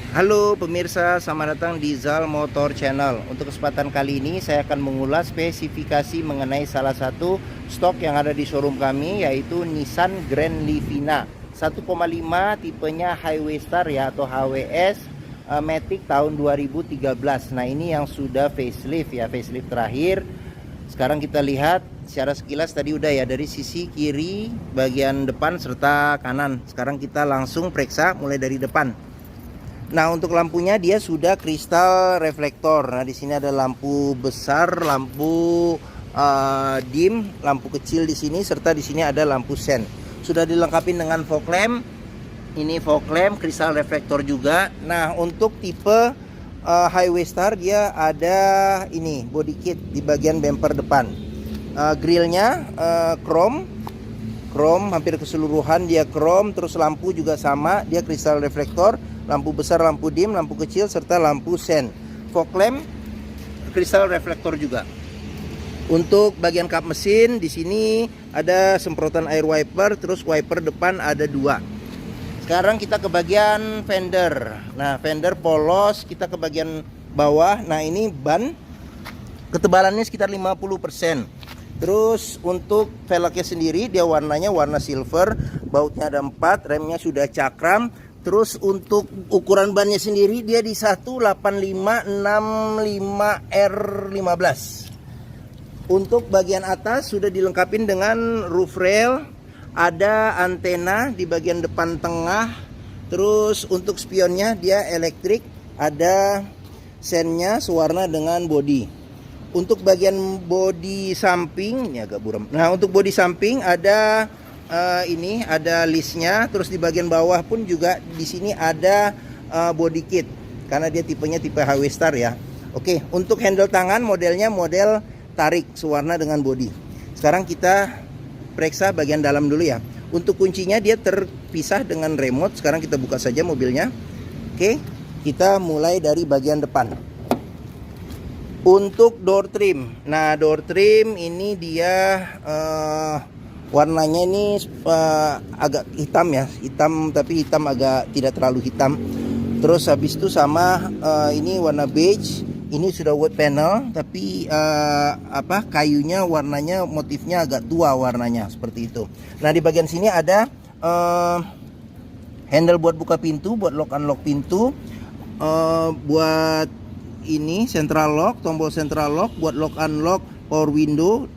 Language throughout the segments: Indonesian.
Halo pemirsa, selamat datang di Zal Motor Channel. Untuk kesempatan kali ini saya akan mengulas spesifikasi mengenai salah satu stok yang ada di showroom kami, yaitu Nissan Grand Livina 1,5 tipenya Highway Star ya, atau HWS Matic tahun 2013. Nah, ini yang sudah facelift ya, facelift terakhir. Sekarang kita lihat secara sekilas tadi udah ya, dari sisi kiri, bagian depan serta kanan. Sekarang kita langsung periksa mulai dari depan. Nah, untuk lampunya dia sudah kristal reflektor. Nah, di sini ada lampu besar, lampu dim, lampu kecil di sini, serta di sini ada lampu sen. Sudah dilengkapi dengan fog lamp. Ini fog lamp kristal reflektor juga. Nah, untuk tipe Highway Star dia ada ini body kit di bagian bumper depan. Grillnya chrome hampir keseluruhan dia chrome. Terus lampu juga sama, dia kristal reflektor. Lampu besar, lampu dim, lampu kecil, serta lampu sen. Fog lamp kristal reflektor juga. Untuk bagian kap mesin di sini ada semprotan air wiper, terus wiper depan ada 2. Sekarang kita ke bagian fender. Nah, fender polos, kita ke bagian bawah. Nah, ini ban ketebalannya sekitar 50%. Terus untuk velgnya sendiri dia warnanya warna silver, bautnya ada 4, remnya sudah cakram. Terus untuk ukuran bannya sendiri dia di 18565R15. Untuk bagian atas sudah dilengkapi dengan roof rail, ada antena di bagian depan tengah. Terus untuk spionnya dia elektrik, ada sennya sewarna dengan body. Untuk bagian body samping ini agak buram. Nah, untuk body samping ada ini ada listnya. Terus di bagian bawah pun juga di sini ada body kit karena dia tipenya tipe Highway Star ya. Oke, untuk handle tangan modelnya model tarik sewarna dengan body. Sekarang kita periksa bagian dalam dulu ya. Untuk kuncinya dia terpisah dengan remote. Sekarang kita buka saja mobilnya. Oke, kita mulai dari bagian depan. Untuk door trim. Nah, door trim ini dia warnanya ini agak hitam ya, hitam tapi hitam agak tidak terlalu hitam. Terus habis itu sama ini warna beige. Ini sudah wood panel tapi kayunya warnanya motifnya agak tua warnanya seperti itu. Nah, di bagian sini ada handle buat buka pintu, buat lock unlock pintu, buat ini central lock, tombol central lock, buat lock unlock power window.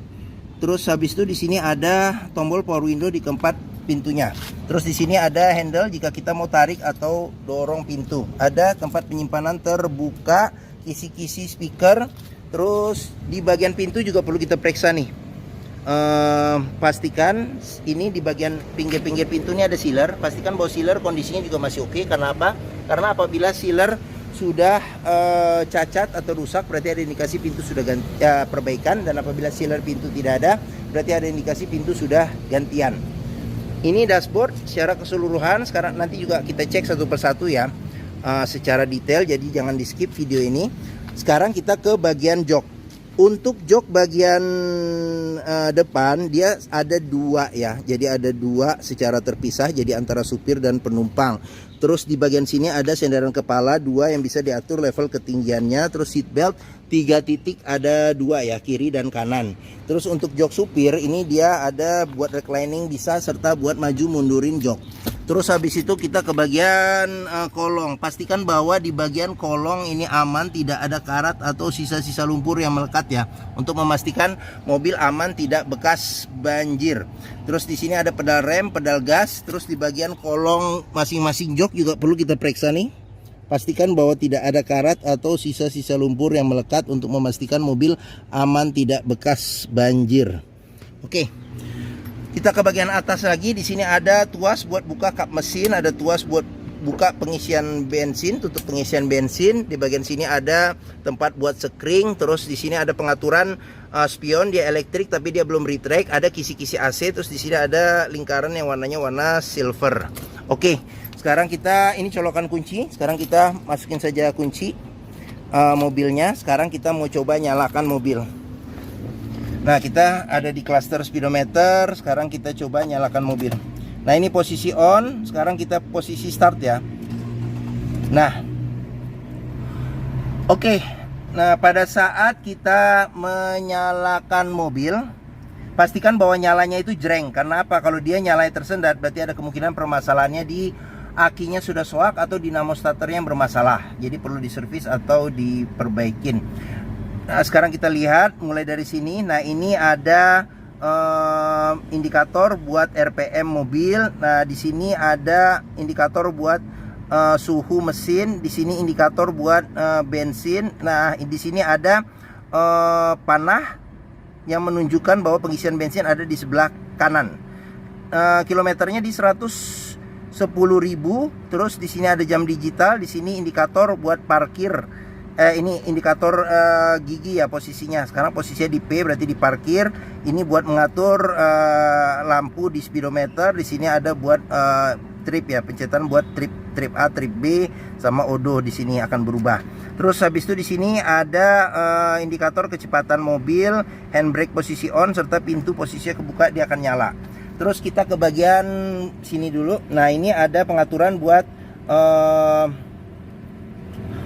Terus habis itu di sini ada tombol power window di keempat pintunya. Terus di sini ada handle jika kita mau tarik atau dorong pintu. Ada tempat penyimpanan terbuka, kisi-kisi speaker. Terus di bagian pintu juga perlu kita periksa nih. Pastikan ini di bagian pinggir-pinggir pintu ini ada sealer. Pastikan bahwa sealer kondisinya juga masih oke. Karena apa? Karena apabila sealer sudah cacat atau rusak, berarti ada indikasi pintu sudah perbaikan. Dan apabila sealer pintu tidak ada, berarti ada indikasi pintu sudah gantian. Ini dashboard secara keseluruhan. Sekarang nanti juga kita cek satu persatu ya, secara detail. Jadi jangan di skip video ini. Sekarang kita ke bagian jok. Untuk jok bagian depan dia ada 2 ya. Jadi ada 2 secara terpisah, jadi antara supir dan penumpang. Terus di bagian sini ada sandaran kepala 2 yang bisa diatur level ketinggiannya. Terus seat belt 3 titik ada 2 ya, kiri dan kanan. Terus untuk jok supir ini dia ada buat reclining bisa, serta buat maju mundurin jok. Terus habis itu kita ke bagian kolong. Pastikan bahwa di bagian kolong ini aman, tidak ada karat atau sisa-sisa lumpur yang melekat ya, untuk memastikan mobil aman tidak bekas banjir. Terus di sini ada pedal rem, pedal gas. Terus di bagian kolong masing-masing jok juga perlu kita periksa nih. Pastikan bahwa tidak ada karat atau sisa-sisa lumpur yang melekat untuk memastikan mobil aman tidak bekas banjir. Oke. Kita ke bagian atas lagi. Di sini ada tuas buat buka kap mesin, ada tuas buat buka pengisian bensin, tutup pengisian bensin. Di bagian sini ada tempat buat sekring. Terus di sini ada pengaturan spion, dia elektrik tapi dia belum retract. Ada kisi-kisi AC. Terus di sini ada lingkaran yang warnanya warna silver. Oke, sekarang kita ini colokan kunci. Sekarang kita masukin saja kunci mobilnya. Sekarang kita mau coba nyalakan mobil. Nah, kita ada di cluster speedometer. Sekarang kita coba nyalakan mobil. Nah, ini posisi on. Sekarang kita posisi start ya. Nah, Oke, nah pada saat kita menyalakan mobil, pastikan bahwa nyalanya itu jreng. Karena apa? Kalau dia nyalanya tersendat, berarti ada kemungkinan permasalahannya di akinya sudah soak atau dinamo starternya yang bermasalah. Jadi perlu diservis atau diperbaikin. Nah, sekarang kita lihat mulai dari sini. Nah, ini ada indikator buat RPM mobil. Nah, di sini ada indikator buat suhu mesin, di sini indikator buat bensin. Nah, di sini ada panah yang menunjukkan bahwa pengisian bensin ada di sebelah kanan. Kilometernya di 110.000. Terus di sini ada jam digital, di sini indikator buat parkir. Ini indikator gigi ya posisinya. Sekarang posisinya di P, berarti di parkir. Ini buat mengatur lampu di speedometer. Di sini ada buat trip ya, pencetan buat trip A, trip B, sama odo di sini akan berubah. Terus habis itu di sini ada indikator kecepatan mobil, handbrake posisi on, serta pintu posisinya kebuka, dia akan nyala. Terus kita ke bagian sini dulu. Nah, ini ada pengaturan buat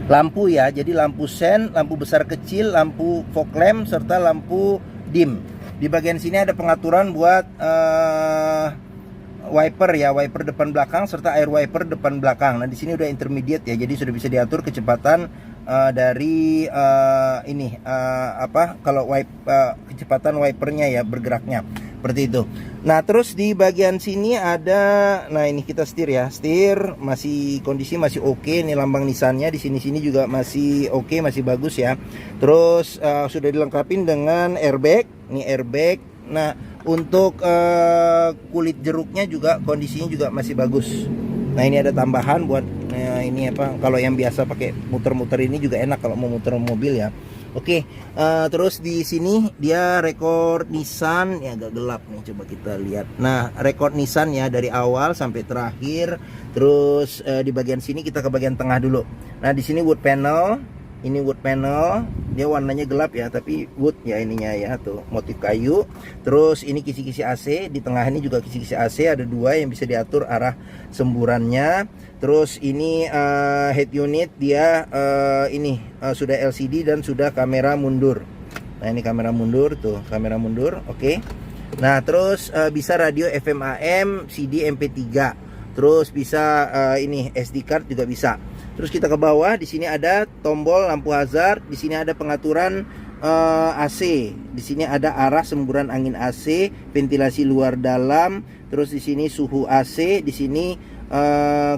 lampu ya. Jadi lampu sen, lampu besar kecil, lampu fog lamp, serta lampu dim. Di bagian sini ada pengaturan buat wiper ya, wiper depan belakang serta air wiper depan belakang. Nah, di sini udah intermediate ya, jadi sudah bisa diatur kecepatan dari kalau kecepatan wipernya ya, bergeraknya seperti itu. Nah, terus di bagian sini ada, nah ini kita setir ya, setir masih kondisi masih oke. Ini lambang Nissan-nya di sini juga masih oke, masih bagus ya. Terus sudah dilengkapi dengan airbag, ini airbag. Nah, untuk kulit jeruknya juga kondisinya juga masih bagus. Nah, ini ada tambahan buat ini apa, kalau yang biasa pakai muter-muter ini juga enak kalau mau muter mobil ya. Oke, terus di sini dia rekor Nissan ya, agak gelap nih, coba kita lihat. Nah, rekor Nissan ya dari awal sampai terakhir. Terus di bagian sini kita ke bagian tengah dulu. Nah, di sini wood panel. Ini wood panel, dia warnanya gelap ya, tapi wood ya ininya ya, tuh motif kayu. Terus ini kisi-kisi AC, di tengah ini juga kisi-kisi AC, ada dua yang bisa diatur arah semburannya. Terus ini head unit dia sudah LCD dan sudah kamera mundur. Nah, ini kamera mundur tuh, kamera mundur, oke. Nah, terus bisa radio FM AM, CD MP3. Terus bisa ini SD card juga bisa. Terus kita ke bawah, di sini ada tombol lampu hazard, di sini ada pengaturan AC, di sini ada arah semburan angin AC, ventilasi luar dalam, terus di sini suhu AC, di sini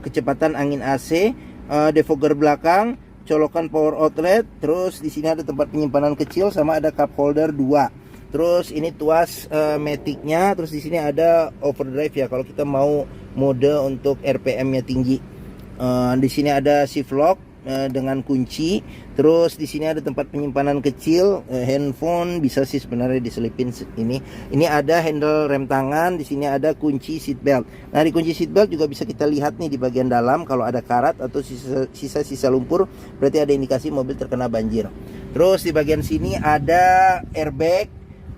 kecepatan angin AC, defogger belakang, colokan power outlet, terus di sini ada tempat penyimpanan kecil sama ada cup holder 2. Terus ini tuas matic-nya, terus di sini ada overdrive ya kalau kita mau mode untuk RPM-nya tinggi. Di sini ada shift lock dengan kunci. Terus di sini ada tempat penyimpanan kecil, handphone bisa sih sebenarnya diselipin ini. Ini ada handle rem tangan, di sini ada kunci seat belt. Nah, di kunci seat belt juga bisa kita lihat nih di bagian dalam kalau ada karat atau sisa-sisa lumpur, berarti ada indikasi mobil terkena banjir. Terus di bagian sini ada airbag,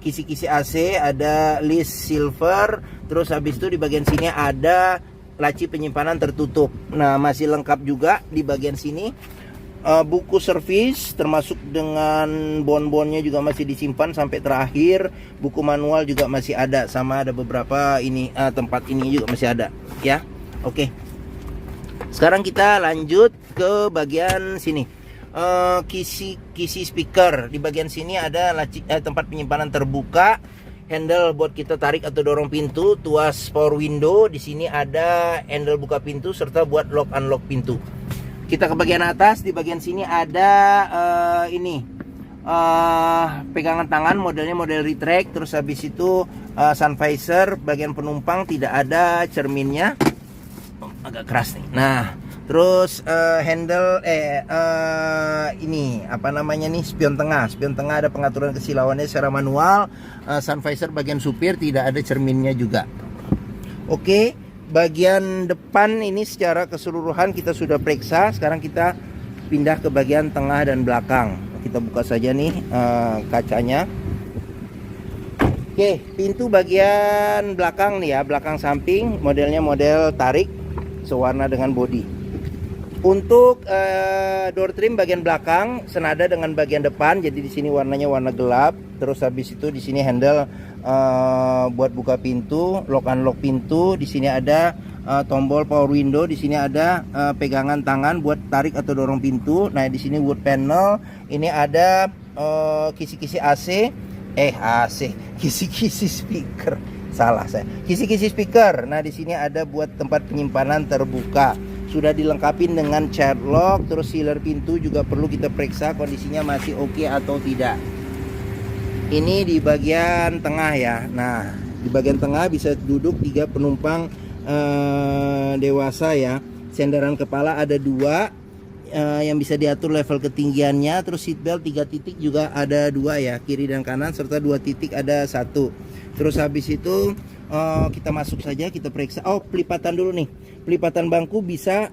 kisi-kisi AC, ada list silver. Terus habis itu di bagian sini ada laci penyimpanan tertutup. Nah, masih lengkap juga di bagian sini. Buku servis termasuk dengan bon-bonnya juga masih disimpan sampai terakhir. Buku manual juga masih ada, sama ada beberapa ini tempat ini juga masih ada ya. Oke. Sekarang kita lanjut ke bagian sini. Kisi speaker. Di bagian sini ada laci tempat penyimpanan terbuka. Handle buat kita tarik atau dorong pintu, tuas power window, di sini ada handle buka pintu serta buat lock unlock pintu. Kita ke bagian atas, di bagian sini ada pegangan tangan, modelnya model retract. Terus habis itu sun visor, bagian penumpang tidak ada cerminnya, agak keras nih. Nah, terus handle ini apa namanya nih, spion tengah. Spion tengah ada pengaturan kesilauannya secara manual. Sun visor bagian supir tidak ada cerminnya juga. Oke, bagian depan ini secara keseluruhan kita sudah periksa. Sekarang kita pindah ke bagian tengah dan belakang. Kita buka saja nih kacanya. Oke, pintu bagian belakang nih ya, belakang samping, modelnya model tarik, sewarna dengan bodi. Untuk door trim bagian belakang senada dengan bagian depan, jadi di sini warnanya warna gelap. Terus habis itu di sini handle buat buka pintu, lock unlock pintu. Di sini ada tombol power window. Di sini ada pegangan tangan buat tarik atau dorong pintu. Nah di sini wood panel. Ini ada kisi-kisi AC, kisi-kisi speaker. Salah saya. Kisi-kisi speaker. Nah di sini ada buat tempat penyimpanan terbuka. Sudah dilengkapi dengan child lock, terus sealer pintu juga perlu kita periksa kondisinya masih oke atau tidak. Ini di bagian tengah ya. Nah, di bagian tengah bisa duduk 3 penumpang dewasa ya. Sandaran kepala ada 2 yang bisa diatur level ketinggiannya. Terus seatbelt 3 titik juga ada 2 ya, kiri dan kanan, serta 2 titik ada 1. Terus habis itu kita masuk saja, kita periksa. Oh, pelipatan dulu nih. Pelipatan bangku bisa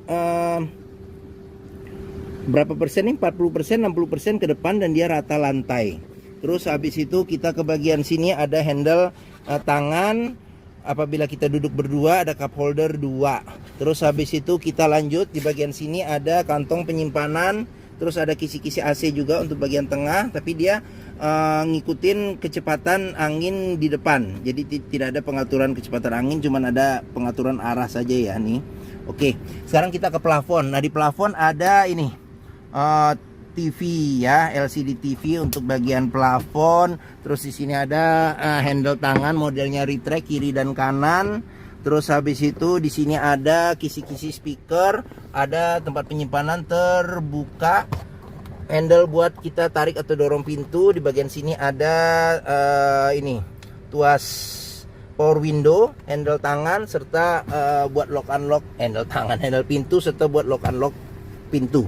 berapa persen nih? 40%, 60% ke depan dan dia rata lantai. Terus habis itu kita ke bagian sini ada handle tangan. Apabila kita duduk berdua ada cup holder 2. Terus habis itu kita lanjut di bagian sini ada kantong penyimpanan. Terus ada kisi-kisi AC juga untuk bagian tengah, tapi dia ngikutin kecepatan angin di depan. Jadi tidak ada pengaturan kecepatan angin, cuman ada pengaturan arah saja ya nih. Oke, sekarang kita ke plafon. Nah di plafon ada ini TV ya, LCD TV untuk bagian plafon. Terus di sini ada handle tangan modelnya retract kiri dan kanan. Terus habis itu di sini ada kisi-kisi speaker, ada tempat penyimpanan terbuka, handle buat kita tarik atau dorong pintu. Di bagian sini ada ini tuas power window, handle tangan, serta buat lock unlock, handle pintu, serta buat lock unlock pintu.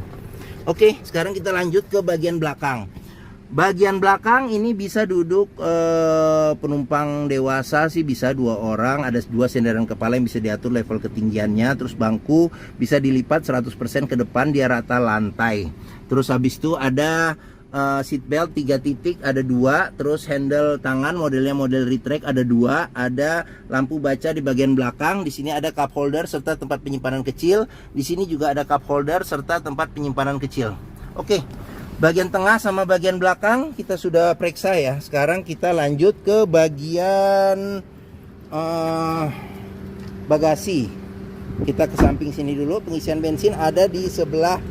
Oke, sekarang kita lanjut ke bagian belakang. Bagian belakang ini bisa duduk penumpang dewasa sih bisa 2 orang, ada 2 sandaran kepala yang bisa diatur level ketinggiannya. Terus bangku bisa dilipat 100% ke depan, dia rata lantai. Terus habis itu ada seat belt 3 titik ada 2. Terus handle tangan modelnya model retract ada 2. Ada lampu baca di bagian belakang. Di sini ada cup holder serta tempat penyimpanan kecil. Di sini juga ada cup holder serta tempat penyimpanan kecil. Oke. Bagian tengah sama bagian belakang kita sudah periksa ya. Sekarang kita lanjut ke bagian bagasi. Kita ke samping sini dulu. Pengisian bensin ada di sebelah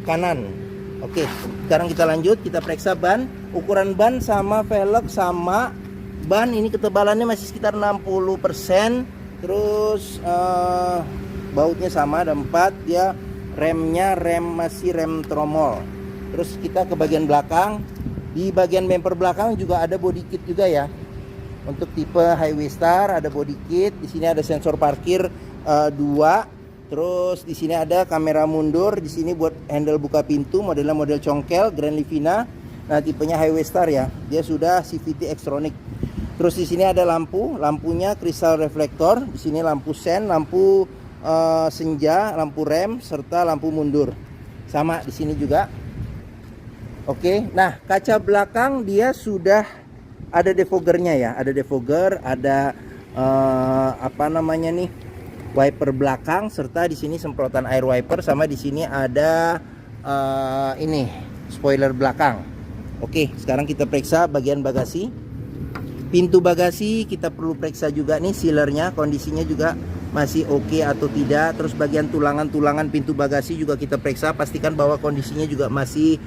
kanan. Oke, sekarang kita lanjut. Kita periksa ban. Ukuran ban sama velg sama. Ban ini ketebalannya masih sekitar 60%. Terus bautnya sama ada 4 ya. Remnya masih rem tromol. Terus kita ke bagian belakang. Di bagian bumper belakang juga ada body kit juga ya. Untuk tipe Highway Star ada body kit. Di sini ada sensor parkir 2. Terus di sini ada kamera mundur. Di sini buat handle buka pintu. Modelnya model congkel Grand Livina. Nah tipenya Highway Star ya. Dia sudah CVT Xtronic. Terus di sini ada lampunya kristal reflektor. Di sini lampu sen, lampu senja, lampu rem, serta lampu mundur. Sama di sini juga. Oke, nah kaca belakang dia sudah ada defoggernya ya. Ada defogger, ada apa namanya nih, wiper belakang, serta di sini semprotan air wiper. Sama di sini ada ini spoiler belakang. Oke, sekarang kita periksa bagian bagasi. Pintu bagasi kita perlu periksa juga nih sealernya, kondisinya juga masih oke atau tidak. Terus bagian tulangan pintu bagasi juga kita periksa, pastikan bahwa kondisinya juga masih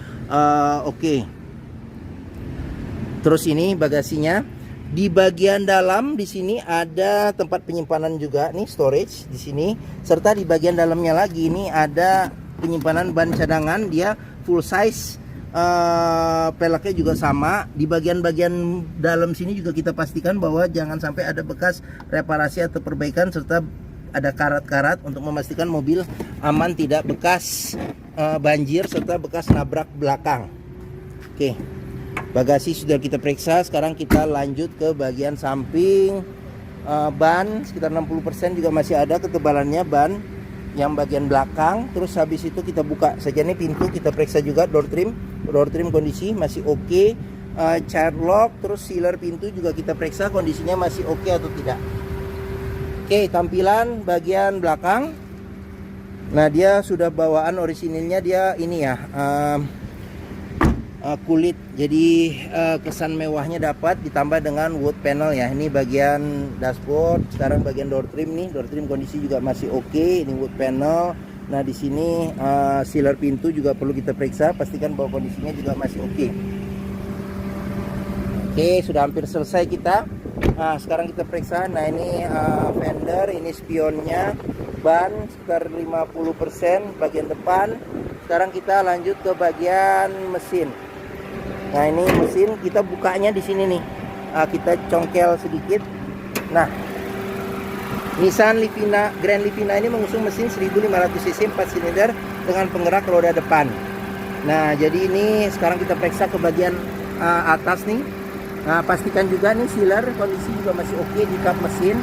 oke. Terus ini bagasinya. Di bagian dalam di sini ada tempat penyimpanan juga nih, storage di sini. Serta di bagian dalamnya lagi ini ada penyimpanan ban cadangan, dia full size. Peleknya juga sama. Di bagian-bagian dalam sini juga kita pastikan bahwa jangan sampai ada bekas reparasi atau perbaikan, serta ada karat-karat untuk memastikan mobil aman, tidak bekas banjir serta bekas nabrak belakang. Oke, bagasi sudah kita periksa. Sekarang kita lanjut ke bagian samping. Ban sekitar 60% juga masih ada ketebalannya ban yang bagian belakang. Terus habis itu kita buka saja nih pintu, kita periksa juga door trim kondisi masih oke. Child lock, terus sealer pintu juga kita periksa kondisinya masih oke atau tidak. Oke, tampilan bagian belakang. Nah, dia sudah bawaan orisinilnya dia ini ya, kulit, jadi kesan mewahnya dapat ditambah dengan wood panel ya. Ini bagian dashboard, sekarang bagian door trim nih, door trim kondisi juga masih oke. Ini wood panel. Nah, di sini sealer pintu juga perlu kita periksa, pastikan bahwa kondisinya juga masih oke. Oke, sudah hampir selesai kita. Nah, sekarang kita periksa. Nah, ini fender, ini spionnya, ban sekitar 50% bagian depan. Sekarang kita lanjut ke bagian mesin. Nah, ini mesin kita bukanya di sini nih. Kita congkel sedikit. Nah, Nissan Livina, Grand Livina ini mengusung mesin 1500 cc 4 silinder dengan penggerak roda depan. Nah, jadi ini sekarang kita periksa ke bagian atas nih. Nah, pastikan juga nih sealer kondisi juga masih oke di kap mesin.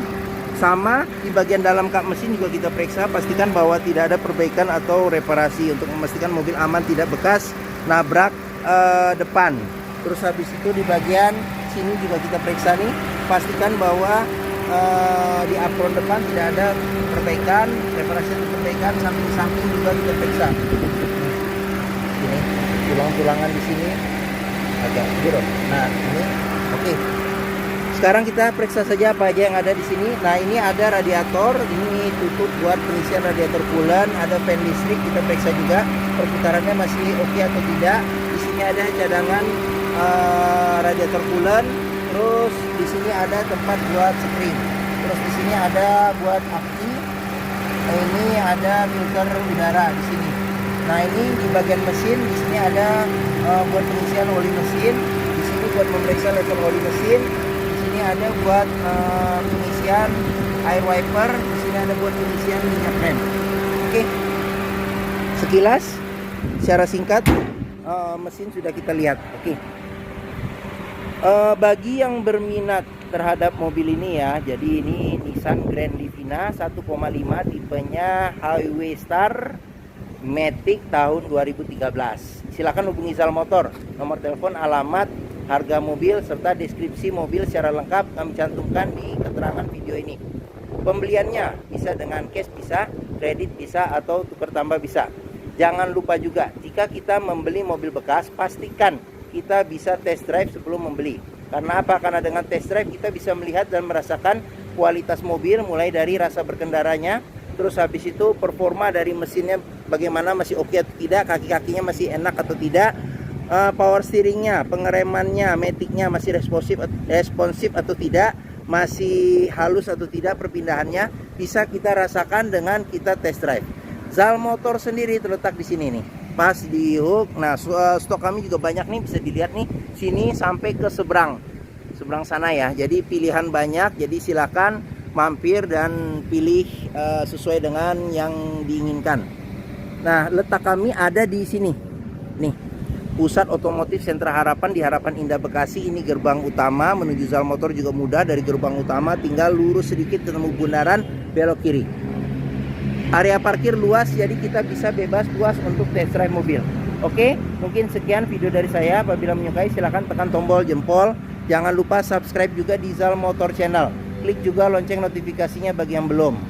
Sama di bagian dalam kap mesin juga kita periksa, pastikan bahwa tidak ada perbaikan atau reparasi untuk memastikan mobil aman tidak bekas nabrak depan. Terus habis itu di bagian sini juga kita periksa nih, pastikan bahwa di apron depan tidak ada perbaikan, reparasi atau perbaikan. Samping-samping juga kita periksa. Ini tulang-tulangan di sini agak buruk. Nah, ini oke. Sekarang kita periksa saja apa aja yang ada di sini. Nah, ini ada radiator, ini tutup buat pengisian radiator coolant, ada fan listrik, kita periksa juga perputarannya masih oke atau tidak. Di sini ada cadangan radiator coolant, terus di sini ada tempat buat spring, terus di sini ada buat aki. Nah, ini ada filter udara di sini. Nah, ini di bagian mesin, di sini ada buat pengisian oli mesin, di sini buat memeriksa level oli mesin. Ini ada buat pengisian air wiper, di sini ada buat pengisian minyak rem. Oke. Sekilas secara singkat mesin sudah kita lihat. Oke. Bagi yang berminat terhadap mobil ini ya, jadi ini Nissan Grand Livina 1,5 tipenya Highway Star Matic tahun 2013. Silakan hubungi Zal Motor. Nomor telepon, alamat, harga mobil serta deskripsi mobil secara lengkap kami cantumkan di keterangan video ini. Pembeliannya bisa dengan cash bisa, kredit bisa, atau tukar tambah bisa. Jangan lupa juga, jika kita membeli mobil bekas, pastikan kita bisa test drive sebelum membeli. Karena apa? Karena dengan test drive kita bisa melihat dan merasakan kualitas mobil, mulai dari rasa berkendaranya, terus habis itu performa dari mesinnya bagaimana, masih oke atau tidak, kaki-kakinya masih enak atau tidak, power steeringnya, pengeremannya, maticnya masih responsif atau tidak, masih halus atau tidak perpindahannya, bisa kita rasakan dengan kita test drive. Zal Motor sendiri terletak di sini nih, pas di hook. Nah, stok kami juga banyak nih, bisa dilihat nih, sini sampai ke seberang sana ya. Jadi pilihan banyak, jadi silakan mampir dan pilih sesuai dengan yang diinginkan. Nah, letak kami ada di sini nih, Pusat Otomotif Sentra Harapan di Harapan Indah Bekasi. Ini gerbang utama menuju Zal Motor juga mudah, dari gerbang utama tinggal lurus sedikit ketemu bundaran, belok kiri. Area parkir luas, jadi kita bisa bebas puas untuk test drive mobil. Oke, mungkin sekian video dari saya. Apabila menyukai silahkan tekan tombol jempol. Jangan lupa subscribe juga di Zal Motor Channel. Klik juga lonceng notifikasinya bagi yang belum.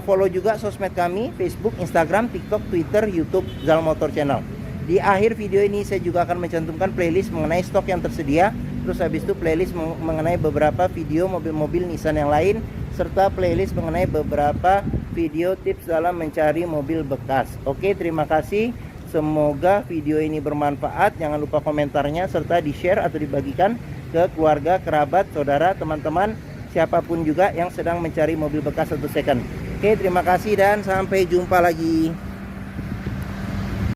Follow juga sosmed kami, Facebook, Instagram, TikTok, Twitter, YouTube Zal Motor Channel. Di akhir video ini saya juga akan mencantumkan playlist mengenai stok yang tersedia. Terus habis itu playlist mengenai beberapa video mobil-mobil Nissan yang lain, serta playlist mengenai beberapa video tips dalam mencari mobil bekas. Oke, terima kasih. Semoga video ini bermanfaat. Jangan lupa komentarnya serta di-share atau dibagikan ke keluarga, kerabat, saudara, teman-teman, siapapun juga yang sedang mencari mobil bekas atau second. Oke, terima kasih dan sampai jumpa lagi.